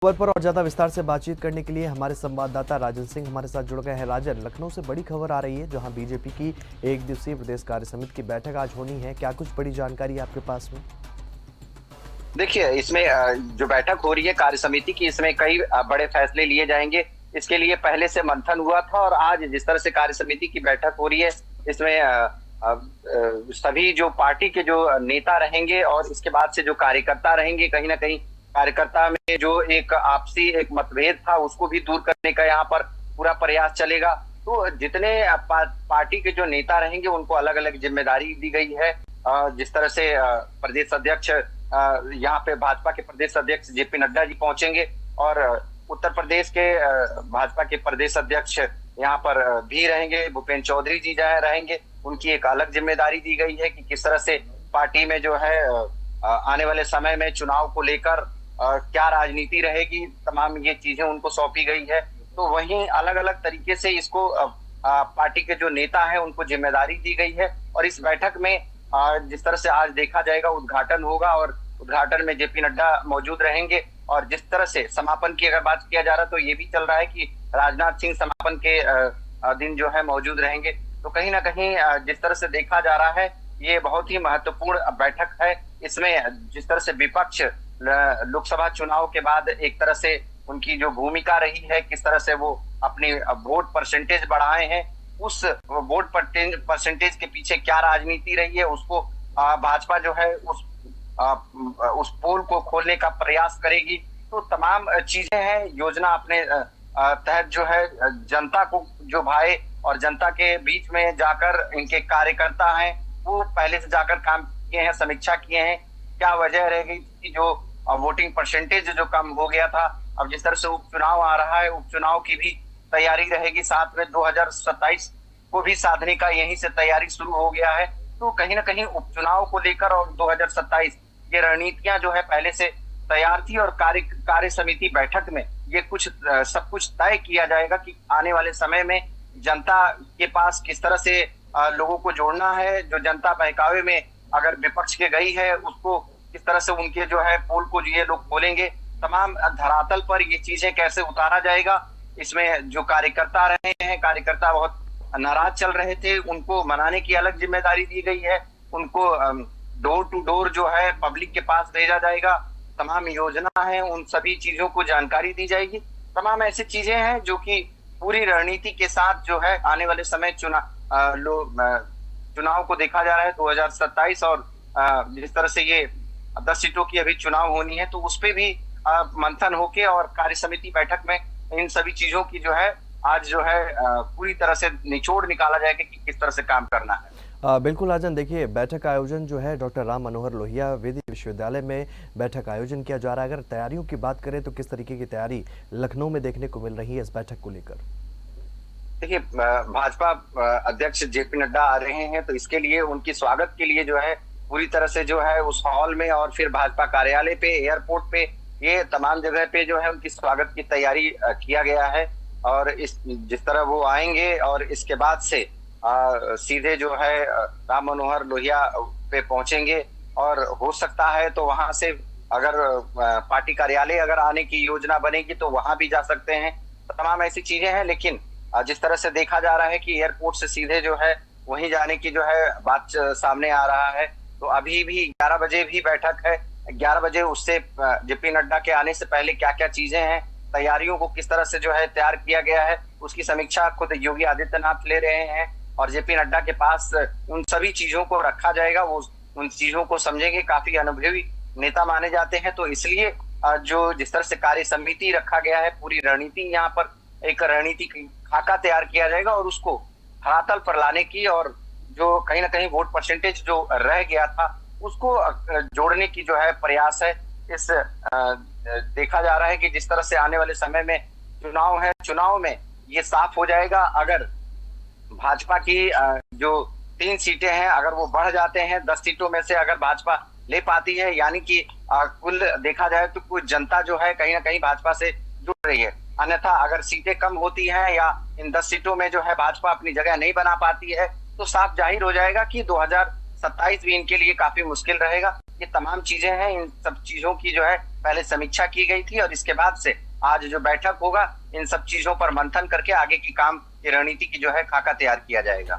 खबर पर और ज्यादा विस्तार से बातचीत करने के लिए हमारे संवाददाता राजन सिंह हमारे साथ जुड़ गए हैं। राजन, लखनऊ से बड़ी खबर आ रही है जहां बीजेपी की एक दिवसीय प्रदेश कार्य समिति की बैठक आज होनी है। क्या कुछ बड़ी जानकारी है आपके पास में? देखिए, इसमें जो बैठक हो रही है कार्य समिति की, इसमें कई बड़े फैसले लिए जाएंगे। इसके लिए पहले से मंथन हुआ था और आज जिस तरह से कार्य समिति की बैठक हो रही है, इसमें सभी जो पार्टी के जो नेता रहेंगे और इसके बाद से जो कार्यकर्ता रहेंगे, कहीं ना कहीं कार्यकर्ता में जो एक आपसी एक मतभेद था उसको भी दूर करने का यहाँ पर पूरा प्रयास चलेगा। तो जितने पार्टी के जो नेता रहेंगे उनको अलग अलग जिम्मेदारी दी गई है। जिस तरह से प्रदेश अध्यक्ष यहाँ पे भाजपा के प्रदेश अध्यक्ष जेपी नड्डा जी पहुंचेंगे और उत्तर प्रदेश के भाजपा के प्रदेश अध्यक्ष यहाँ पर भी रहेंगे, भूपेंद्र चौधरी जी रहेंगे। उनकी एक अलग जिम्मेदारी दी गई है कि किस तरह से पार्टी में जो है आने वाले समय में चुनाव को लेकर क्या राजनीति रहेगी, तमाम ये चीजें उनको सौंपी गई है। तो वहीं अलग अलग तरीके से इसको पार्टी के जो नेता हैं उनको जिम्मेदारी दी गई है। और इस बैठक में जिस तरह से आज देखा जाएगा, उद्घाटन होगा और उद्घाटन में जेपी नड्डा मौजूद रहेंगे। और जिस तरह से समापन की अगर बात किया जा रहा है तो ये भी चल रहा है कि राजनाथ सिंह समापन के दिन जो है मौजूद रहेंगे। तो कहीं ना कहीं जिस तरह से देखा जा रहा है, ये बहुत ही महत्वपूर्ण बैठक है। इसमें जिस तरह से विपक्ष लोकसभा चुनाव के बाद एक तरह से उनकी जो भूमिका रही है, किस तरह से वो अपनी वोट परसेंटेज बढ़ाए हैं, उस वोट परसेंटेज के पीछे क्या राजनीति रही है, उसको भाजपा जो है उस पोल को खोलने का प्रयास करेगी। तो तमाम चीजें हैं, योजना अपने तहत जो है जनता को जो भाए और जनता के बीच में जाकर इनके कार्यकर्ता हैं वो पहले से जाकर काम किए हैं, समीक्षा किए हैं क्या वजह रहेगी कि जो वोटिंग परसेंटेज जो कम हो गया था। अब जिस तरह से उपचुनाव आ रहा है, उपचुनाव की भी तैयारी रहेगी, साथ में 2027 को भी साधने का यहीं से तैयारी शुरू हो गया है। तो कहीं ना कहीं उपचुनाव को लेकर और 2027 ये रणनीतियां जो है पहले से तैयार थी और कार्य समिति बैठक में ये कुछ सब कुछ तय किया जाएगा कि आने वाले समय में जनता के पास किस तरह से लोगों को जोड़ना है। जो जनता बहकावे में अगर विपक्ष के गई है उसको किस तरह से उनके जो है पोल को ये लोग खोलेंगे, तमाम धरातल पर ये चीजें कैसे उतारा जाएगा। इसमें जो कार्यकर्ता रहे हैं, कार्यकर्ता बहुत नाराज चल रहे थे, उनको मनाने की अलग जिम्मेदारी दी गई है। उनको डोर टू डोर जो है पब्लिक के पास भेजा जाएगा, तमाम योजना है उन सभी चीजों को जानकारी दी जाएगी। तमाम ऐसी चीजें हैं जो कि पूरी रणनीति के साथ जो है आने वाले समय चुनाव को देखा जा रहा है 2027। और जिस तरह से ये 10 सीटों की अभी चुनाव होनी है तो उस पे भी मंथन होके और कार्य समिति बैठक में इन सभी चीजों की जो है आज जो है पूरी तरह से निचोड़ निकाला जाएगा कि किस तरह से काम करना है। बिल्कुल राजन, देखिए बैठक का आयोजन जो है डॉक्टर राम मनोहर लोहिया वेदी विश्वविद्यालय में बैठक का आयोजन किया जा रहा है। अगर तैयारियों की बात करें तो किस तरीके की तैयारी लखनऊ में देखने को मिल रही है इस बैठक को लेकर? देखिए, भाजपा अध्यक्ष जेपी नड्डा आ रहे हैं तो इसके लिए उनकी स्वागत के लिए जो है पूरी तरह से जो है उस हॉल में और फिर भाजपा कार्यालय पे, एयरपोर्ट पे, ये तमाम जगह पे जो है उनकी स्वागत की तैयारी किया गया है। और इस जिस तरह वो आएंगे और इसके बाद से सीधे जो है राम मनोहर लोहिया पे पहुंचेंगे और हो सकता है तो वहां से अगर पार्टी कार्यालय अगर आने की योजना बनेगी तो वहां भी जा सकते हैं। तमाम ऐसी चीजें हैं, लेकिन जिस तरह से देखा जा रहा है कि एयरपोर्ट से सीधे जो है वहीं जाने की जो है बात सामने आ रहा है। तो अभी भी 11 बजे भी बैठक है, 11 बजे उससे जेपी नड्डा के आने से पहले क्या क्या चीजें हैं, तैयारियों को किस तरह से जो है तैयार किया गया है, उसकी समीक्षा खुद योगी आदित्यनाथ ले रहे हैं और जेपी नड्डा के पास उन सभी चीजों को रखा जाएगा। वो उन चीजों को समझेंगे, काफी अनुभवी नेता माने जाते हैं। तो इसलिए जो जिस तरह से कार्य समिति रखा गया है, पूरी रणनीति यहाँ पर एक रणनीति खाका तैयार किया जाएगा और उसको धरातल पर लाने की और जो कहीं ना कहीं वोट परसेंटेज जो रह गया था उसको जोड़ने की जो है प्रयास है। इस देखा जा रहा है कि जिस तरह से आने वाले समय में चुनाव है, चुनाव में ये साफ हो जाएगा। अगर भाजपा की जो 3 सीटें हैं अगर वो बढ़ जाते हैं, 10 सीटों में से अगर भाजपा ले पाती है, यानी कि कुल देखा जाए तो कुछ जनता जो है कहीं ना कहीं भाजपा से जुड़ रही है। अन्यथा अगर सीटें कम होती हैं या इन 10 सीटों में जो है भाजपा अपनी जगह नहीं बना पाती है तो साफ जाहिर हो जाएगा कि 2027 भी इनके लिए काफी मुश्किल रहेगा। ये तमाम चीजें हैं। इन सब चीजों की जो है पहले समीक्षा की गई थी और इसके बाद से आज जो बैठक होगा इन सब चीजों पर मंथन करके आगे की काम की रणनीति की जो है खाका तैयार किया जाएगा।